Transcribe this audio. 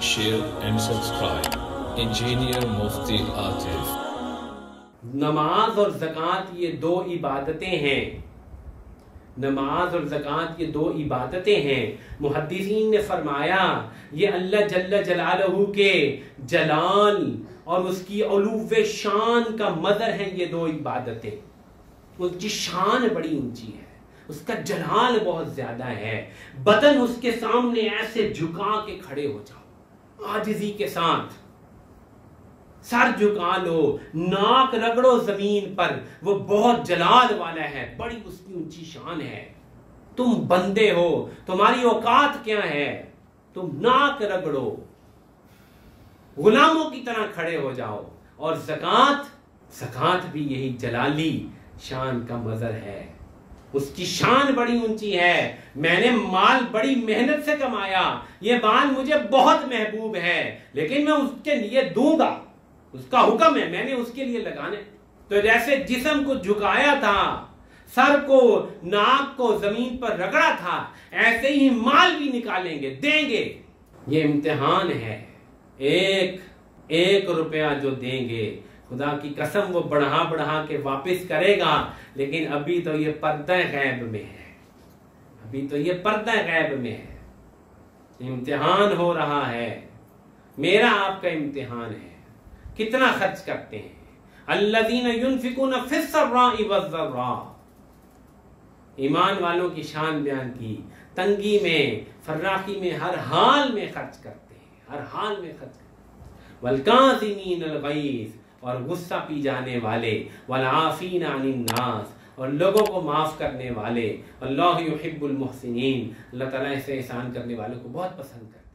share and subscribe. Engineer Mufti Atif. नमाज और ज़कात ये दो इबादतें हैं। नमाज और ज़कात ये दो इबादतें हैं। मुहद्दिसीन ने फरमाया ये अल्लाह जल्ल जलालहू के जलाल और उसकी उलूव शान का मदर है। ये दो इबादतें, उसकी शान बड़ी ऊंची है, उसका जलाल बहुत ज्यादा है। बदन उसके सामने ऐसे झुका के खड़े हो जाओ, आजिज़ी के साथ सर झुका लो, नाक रगड़ो जमीन पर, वो बहुत जलाल वाला है, बड़ी उसकी ऊंची शान है। तुम बंदे हो, तुम्हारी औकात क्या है? तुम नाक रगड़ो, गुलामों की तरह खड़े हो जाओ। और ज़कात भी यही जलाली शान का मज़र है। उसकी शान बड़ी ऊंची है। मैंने माल बड़ी मेहनत से कमाया, ये माल मुझे बहुत महबूब है, लेकिन मैं उसके लिए दूंगा, उसका हुक्म है, मैंने उसके लिए लगाने। तो जैसे जिस्म को झुकाया था, सर को नाक को जमीन पर रगड़ा था, ऐसे ही माल भी निकालेंगे, देंगे। ये इम्तिहान है। एक रुपया जो देंगे, खुदा की कसम वो बढ़ा बढ़ा के वापस करेगा, लेकिन अभी तो ये पर्दा गैब में है, अभी तो ये पर्दा गैब में है। इम्तिहान हो रहा है, मेरा आपका इम्तिहान है। कितना खर्च करते हैं? अल्लज़ीना युनफिकूना फिस्सर्राइ वज़्ज़र्रा। ईमान वालों की शान बयान की। तंगी में, फर्राखी में, हर हाल में खर्च करते हैं, हर हाल में खर्च करते हैं। वल्काज़िमीनल गैज़, और गुस्सा पी जाने वाले, वल आफ़ीना अनिन नास, और लोगों को माफ करने वाले। अल्लाहु युहिब्बुल मुहसिनीन, अल्लाह ताला ऐसे एहसान करने वालों को बहुत पसंद करता है।